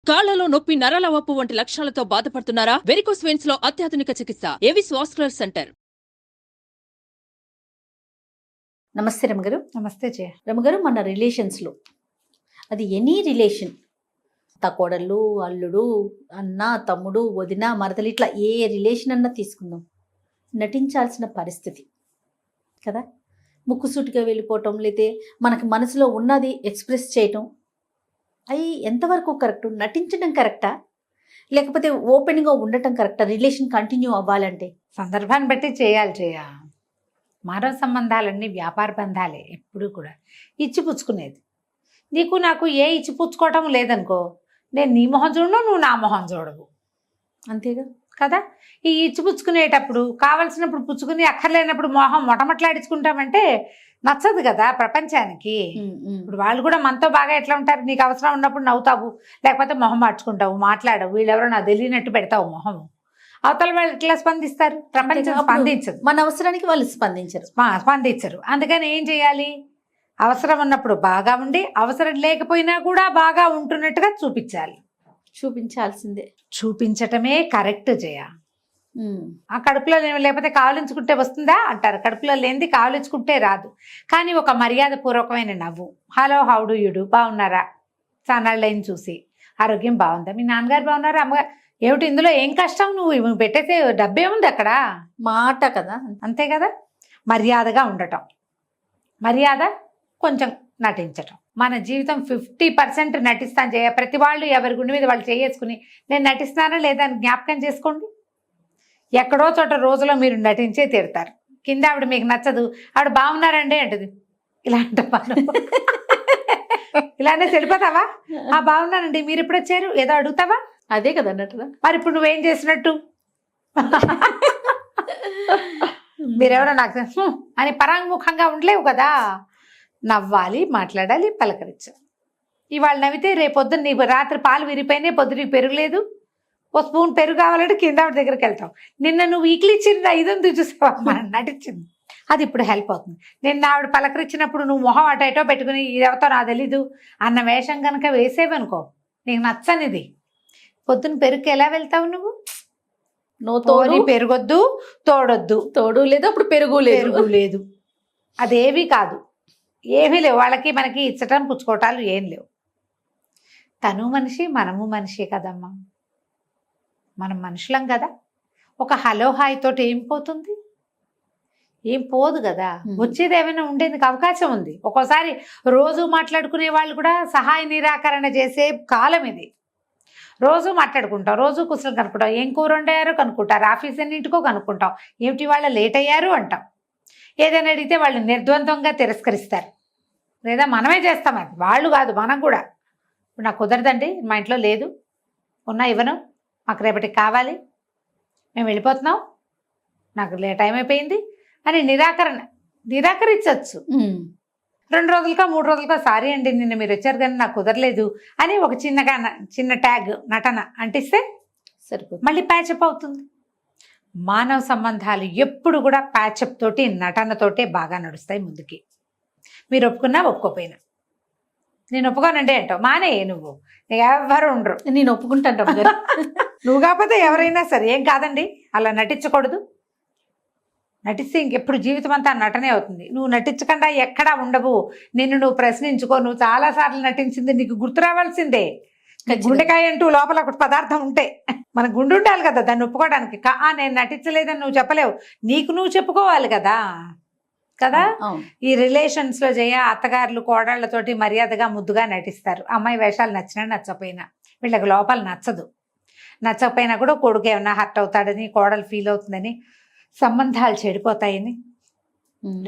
కాళ్లలో నొప్పి, నరాల వాపు వంటి లక్షణాలతో బాధపడుతున్నారా? వెరికోస్ వెయిన్స్ లో అత్యాధునిక చికిత్స ఏవిస్ వాస్కులర్ సెంటర్. నమస్తే రమగారు. నమస్తే జయ. రమగారు, మన రిలేషన్స్లో అది ఎనీ రిలేషన్, కోడళ్ళు, అల్లుడు, అన్న, తమ్ముడు, వదిన, మరదలు, ఇట్లా ఏ రిలేషన్ అన్నా తీసుకుందాం, నటించాల్సిన పరిస్థితి కదా. ముక్కుసూటిగా వెళ్ళిపోవటం, లేతే మనకి మనసులో ఉన్నది ఎక్స్ప్రెస్ చేయటం, అవి ఎంతవరకు కరెక్ట్? నటించడం కరెక్టా, లేకపోతే ఓపెన్గా ఉండటం కరెక్టా రిలేషన్ కంటిన్యూ అవ్వాలంటే? సందర్భాన్ని బట్టి చేయాలి జయ. మానవ సంబంధాలన్నీ వ్యాపార బంధాలే ఎప్పుడు కూడా. ఇచ్చిపుచ్చుకునేది. నీకు నాకు ఏ ఇచ్చిపుచ్చుకోవటం లేదనుకో, నేను నీ మొహం చూడను, నువ్వు నా మొహం చూడవు, అంతేగా కదా. ఈ ఇచ్చిపుచ్చుకునేటప్పుడు కావలసినప్పుడు పుచ్చుకుని అక్కర్లేనప్పుడు మొహం మొటమట్లాడించుకుంటామంటే నచ్చదు కదా ప్రపంచానికి. ఇప్పుడు వాళ్ళు కూడా మనతో బాగా ఎట్లా ఉంటారు, నీకు అవసరం ఉన్నప్పుడు నవ్వుతావు, లేకపోతే మొహం మార్చుకుంటావు, మాట్లాడవు, వీళ్ళెవరో నాకు తెలియనట్టు పెడతావు మొహం. అవతల వాళ్ళు ఎట్లా స్పందిస్తారు? ప్రపంచం స్పందించదు. మన అవసరానికి వాళ్ళు స్పందించరు. అందుకని ఏం చేయాలి? అవసరం ఉన్నప్పుడు బాగా ఉండి, అవసరం లేకపోయినా కూడా బాగా ఉంటున్నట్టుగా చూపించాల్సిందే. చూపించటమే కరెక్ట్ జయ. ఆ కడుపులో లేకపోతే కావలించుకుంటే వస్తుందా అంటారు. కడుపులో లేనిది కావలించుకుంటే రాదు. కానీ ఒక మర్యాద పూర్వకమైన నవ్వు, hello, how do you do, బాగున్నారా, చానాళ్ళని చూసి, ఆరోగ్యం బాగుందా, మీ నాన్నగారు బాగున్నారా, అమ్మగారు, ఏమిటి ఇందులో ఏం కష్టం, నువ్వు పెట్టేస్తే డబ్బే ఉంది అక్కడ, మాట కదా. అంతే కదా. మర్యాదగా ఉండటం, మర్యాద, కొంచెం నటించటం. మన జీవితం 50% నటిస్తాను చేయ. ప్రతి వాళ్ళు ఎవరి గుండె మీద వాళ్ళు చేసుకుని నేను నటిస్తానా లేదా అని జ్ఞాపకం చేసుకోండి. ఎక్కడో చోట రోజులో మీరు నటించే తీరుతారు. కింద ఆవిడ మీకు నచ్చదు, ఆవిడ బాగున్నారండి అంటది, ఇలాంటి పని ఇలానే చెడిపోతావా? బాగున్నానండి, మీరు ఎప్పుడు వచ్చారు, ఏదో అడుగుతావా? అదే కదా అన్నట్టుగా. మరి ఇప్పుడు నువ్వేం చేసినట్టు? మీరెవరో నాకు అని పరాంగుముఖంగా ఉండలేవు కదా. నవ్వాలి, మాట్లాడాలి, పలకరించాలి. ఇవాళ నవ్వితే రేపొద్దున నీకు రాత్రి పాలు విరిపోయినాయి, పొద్దునకి పెరుగులేదు, ఓ స్పూన్ పెరుగు కావాలంటే కింద ఆవిడ దగ్గరికి వెళ్తావు. నిన్న నువ్వు ఈకిలి ఇచ్చింది 500 చూసావా, మనం నటించింది, అది ఇప్పుడు హెల్ప్ అవుతుంది. నిన్న ఆవిడ పలకరించినప్పుడు నువ్వు మొహం అటో ఇటో పెట్టుకుని ఇది ఎవతో నాకు తెలీదు అన్న వేషం కనుక వేసేవనుకో, నీకు నచ్చనిది, పొద్దున పెరుగుకి ఎలా వెళ్తావు నువ్వు? తోడు పెరుగొద్దు, తోడు లేదు, అప్పుడు పెరుగు లేదు. అదేవి కాదు, ఏమీ లేవు. వాళ్ళకి మనకి ఇచ్చటం పుచ్చుకోవటాలు ఏం లేవు. తను మనిషి, మనము మనిషి కదమ్మా, మనం మనుషులం కదా. ఒక హలో హాయ్ తోటి ఏం పోతుంది? ఏం పోదు కదా. వచ్చేది ఏమైనా ఉండేందుకు అవకాశం ఉంది. ఒక్కోసారి రోజు మాట్లాడుకునే వాళ్ళు కూడా సహాయ నిరాకరణ చేసే కాలం ఇది. రోజు మాట్లాడుకుంటాం, రోజు కుశలం కనుక్కుంటాం, ఏం కూర వండారో కనుక్కుంటారు, ఆఫీస్ ఎన్నింటికో కనుక్కుంటాం, ఏమిటి వాళ్ళ లేట్ అయ్యారు అంటాం. ఏదైనా అడిగితే వాళ్ళు నిర్ద్వంద్వంగా తిరస్కరిస్తారు, లేదా మనమే చేస్తాం. అది వాళ్ళు కాదు, మనం కూడా. ఇప్పుడు నాకు కుదరదండి, మా ఇంట్లో లేదు, ఉన్నా ఇవ్వను, మాకు రేపటికి కావాలి, మేము వెళ్ళిపోతున్నాం, నాకు టైం అయిపోయింది అని నిరాకరించవచ్చు. 2 రోజులకో 3 రోజులకో సారీ అండి నిన్న మీరు వచ్చారు కానీ నాకు కుదరలేదు అని ఒక చిన్న ట్యాగ్ నటన అంటిస్తే సరిపోతుంది, మళ్ళీ ప్యాచప్ అవుతుంది. మానవ సంబంధాలు ఎప్పుడు కూడా ప్యాచప్ తోటి, నటనతోటే బాగా నడుస్తాయి ముందుకి. మీరు ఒప్పుకున్నా ఒప్పుకోపోయినా. నేను ఒప్పుకోనండి అంటావు, మానే నువ్వు, ఎవరు ఉండరు. నేను ఒప్పుకుంటాను. నువ్వు కాకపోతే ఎవరైనా సరే ఏం కాదండి, అలా నటించకూడదు. నటిస్తే ఇంకెప్పుడు జీవితం అంతా నటనే అవుతుంది. నువ్వు నటించకుండా ఎక్కడా ఉండవు. నిన్ను నువ్వు ప్రశ్నించుకో, నువ్వు చాలాసార్లు నటించింది నీకు గుర్తు రావాల్సిందే. గుండెకాయ అంటూ లోపల ఒక పదార్థం ఉంటే మన గుండు ఉండాలి కదా దాన్ని ఒప్పుకోవడానికి. నేను నటించలేదని నువ్వు చెప్పలేవు, నీకు నువ్వు చెప్పుకోవాలి కదా. ఈ రిలేషన్స్లో అత్తగారులు కోడళ్లతోటి మర్యాదగా ముద్దుగా నటిస్తారు. అమ్మాయి వేషాలు నచ్చినా నచ్చపోయినా, వీళ్ళకి లోపల నచ్చకపోయినా కూడా కొడుకు ఏమన్నా హర్ట్ అవుతాడని, కోడలు ఫీల్ అవుతుందని, సంబంధాలు చెడిపోతాయని,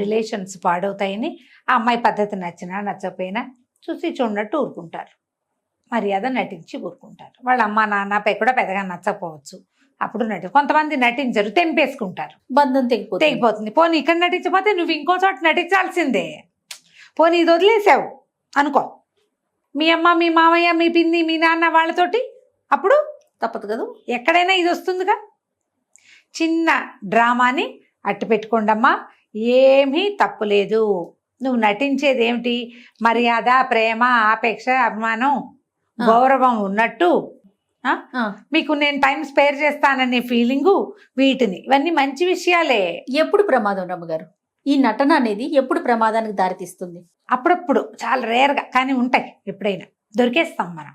రిలేషన్స్ పాడవుతాయని, ఆ అమ్మాయి పద్ధతి నచ్చినా నచ్చకపోయినా చూసి చూడనట్టు ఊరుకుంటారు, మర్యాద నటించి ఊరుకుంటారు. వాళ్ళ అమ్మ నాన్నపై కూడా పెద్దగా నచ్చకపోవచ్చు, అప్పుడు కొంతమంది నటించరు, తెంపేసుకుంటారు, బంధం తెగిపోతుంది. పోనీ ఇక్కడ నటించకపోతే నువ్వు ఇంకో చోట నటించాల్సిందే. పోనీ ఇది వదిలేసావు అనుకో, మీ అమ్మ, మీ మామయ్య, మీ పిన్ని, మీ నాన్న వాళ్ళతోటి, అప్పుడు తప్పదు కదా, ఎక్కడైనా ఇది వస్తుందిగా. చిన్న డ్రామాని అట్టు పెట్టుకోండమ్మా, ఏమీ తప్పులేదు. నువ్వు నటించేది ఏమిటి? మర్యాద, ప్రేమ, ఆపేక్ష, అభిమానం గౌరవం ఉన్నట్టు, ఆ, మీకు నేను టైం స్పేర్ చేస్తాననే ఫీలింగు, ఇవన్నీ మంచి విషయాలే. ఎప్పుడు ప్రమాదం రమ్మగారు? ఈ నటన అనేది ఎప్పుడు ప్రమాదానికి దారితీస్తుంది? అప్పుడప్పుడు, చాలా రేర్గా కానీ ఉంటాయి. ఎప్పుడైనా దొరికేస్తాం మనం.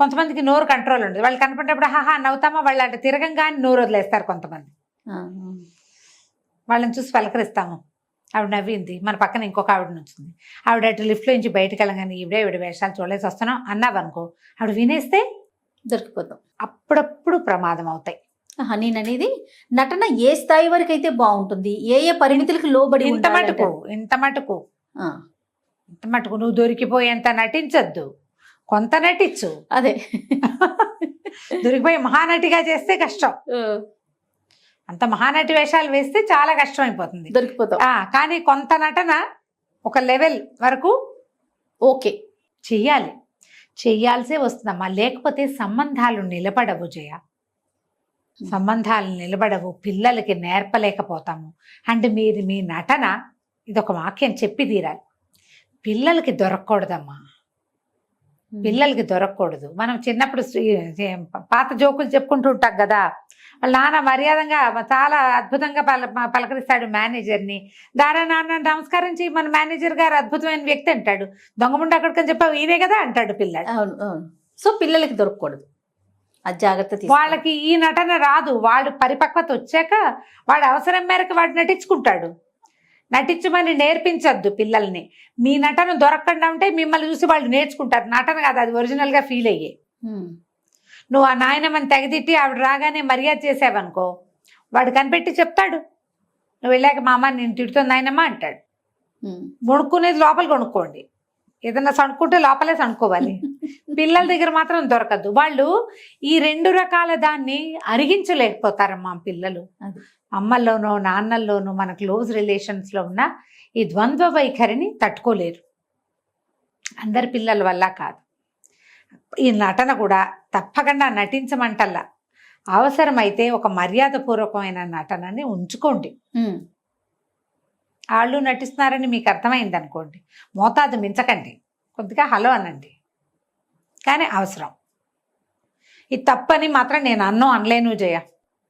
కొంతమందికి నోరు కంట్రోల్ ఉండదు. వాళ్ళు కనపడినప్పుడు హాహా నవ్వుతామా, వాళ్ళు అటు తిరగంగానే నోరు వదిలేస్తారు కొంతమంది. ఆ, వాళ్ళని చూసి పలకరిస్తాము, ఆవిడ నవ్వింది, మన పక్కన ఇంకొక ఆవిడ నుంచింది, ఆవిడ అటు లిఫ్ట్లో నుంచి బయటకు వెళ్ళగానే ఈవిడ వేషాలు చూడలేసి వస్తున్నాం అన్నావనుకో, ఆవిడ వినేస్తే దొరికిపోతాం. అప్పుడప్పుడు ప్రమాదం అవుతాయి. నేననేది నటన ఏ స్థాయి వరకు అయితే బాగుంటుంది, ఏ ఏ పరిమితులకు లోబడి ఇంత మటుకు ఆ, నువ్వు దొరికిపోయేంత నటించద్దు, కొంత నటించు. అదే దొరికిపోయి మహానటిగా చేస్తే కష్టం. అంత మహానటి వేషాలు వేస్తే చాలా కష్టం అయిపోతుంది, దొరికిపోతాం. కానీ కొంత నటన ఒక లెవెల్ వరకు ఓకే చెయ్యాల్సే వస్తుందమ్మా. లేకపోతే సంబంధాలు నిలబడవు జయ, సంబంధాలు నిలబడవు, పిల్లలకి నేర్పలేకపోతాము. అంటే మీరు మీ నటన, ఇదొక వాక్యం చెప్పి తీరాలి, పిల్లలకి దొరకకూడదమ్మా, పిల్లలకి దొరకకూడదు. మనం చిన్నప్పుడు పాత జోకులు చెప్పుకుంటూ ఉంటాం కదా, వాళ్ళ నాన్న మర్యాదగా చాలా అద్భుతంగా పలకరిస్తాడు మేనేజర్ని, దారా నాన్న నమస్కారం చేయి, మన మేనేజర్ గారు అద్భుతమైన వ్యక్తి అంటాడు, దొంగముండ అక్కడికని చెప్పావు ఈయనే కదా అంటాడు పిల్లాడు. అవును అవును. సో పిల్లలకి దొరకకూడదు, అది జాగ్రత్త. వాళ్ళకి ఈ నటన రాదు, వాడు పరిపక్వత వచ్చాక వాడు అవసరం మేరకు వాడు నటించుకుంటాడు. నటించమని నేర్పించద్దు పిల్లల్ని. మీ నటన దొరకకుండా ఉంటే మిమ్మల్ని చూసి వాళ్ళు నేర్చుకుంటారు. నటన కాదు, అది ఒరిజినల్గా ఫీల్ అయ్యే. నువ్వు ఆ నాయనమ్మని తెగదిట్టి ఆవిడ రాగానే మర్యాద చేసావనుకో, వాడు కనిపెట్టి చెప్తాడు, నువ్వు వెళ్ళాక మా అమ్మ నేను తిడుతుంది నాయనమ్మ అంటాడు. కొనుక్కునేది లోపల కొనుక్కోండి, ఏదన్నా సణుక్కుంటే లోపలే సణుక్కోవాలి. పిల్లల దగ్గర మాత్రం దొరకద్దు. వాళ్ళు ఈ రెండు రకాల దాన్ని అరిగించలేకపోతారమ్మా పిల్లలు. అమ్మల్లోనో నాన్నల్లోనో మన క్లోజ్ రిలేషన్స్లో ఉన్న ఈ ద్వంద్వ వైఖరిని తట్టుకోలేరు. అందరి పిల్లల వల్ల కాదు. ఈ నటన కూడా తప్పకుండా నటించమంటల్లా, అవసరమైతే ఒక మర్యాదపూర్వకమైన నటనని ఉంచుకోండి. వాళ్ళు నటిస్తున్నారని మీకు అర్థమైంది అనుకోండి, మోతాదు మించకండి, కొద్దిగా హలో అనండి, కానీ అవసరం. ఇది తప్పని మాత్రం నేను అనలేను జయ,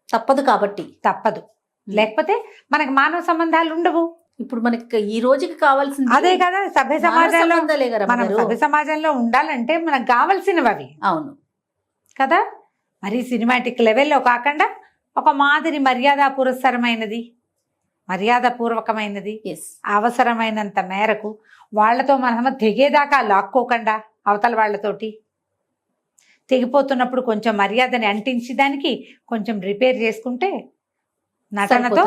తప్పదు కాబట్టి. తప్పదు, లేకపోతే మనకి మానవ సంబంధాలు ఉండవు. ఇప్పుడు మనకి ఈ రోజుకి కావాల్సింది అదే కదా, సభ్య సమాజంలో మనం మనం సభ్య సమాజంలో ఉండాలంటే మనకు కావాల్సినవి అవి. అవును కదా, మరి సినిమాటిక్ లెవెల్లో కాకుండా ఒక మాదిరి మర్యాదపూర్వకమైనది, అవసరమైనంత మేరకు వాళ్లతో మనం తెగేదాకా లాక్కోకుండా, అవతల వాళ్ళతోటి తెగిపోతున్నప్పుడు కొంచెం మర్యాదని అంటించి దానికి కొంచెం రిపేర్ చేసుకుంటే నటనతో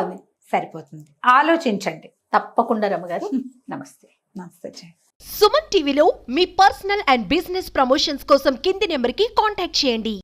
సరిపోతుంది. ఆలోచించండి తప్పకుండా రమ్మగారు. నమస్తే. నమస్తే. సుమన్ టీవీలో మీ పర్సనల్ అండ్ బిజినెస్ ప్రమోషన్స్ కోసం కింది నెంబర్కి కాంటాక్ట్ చేయండి.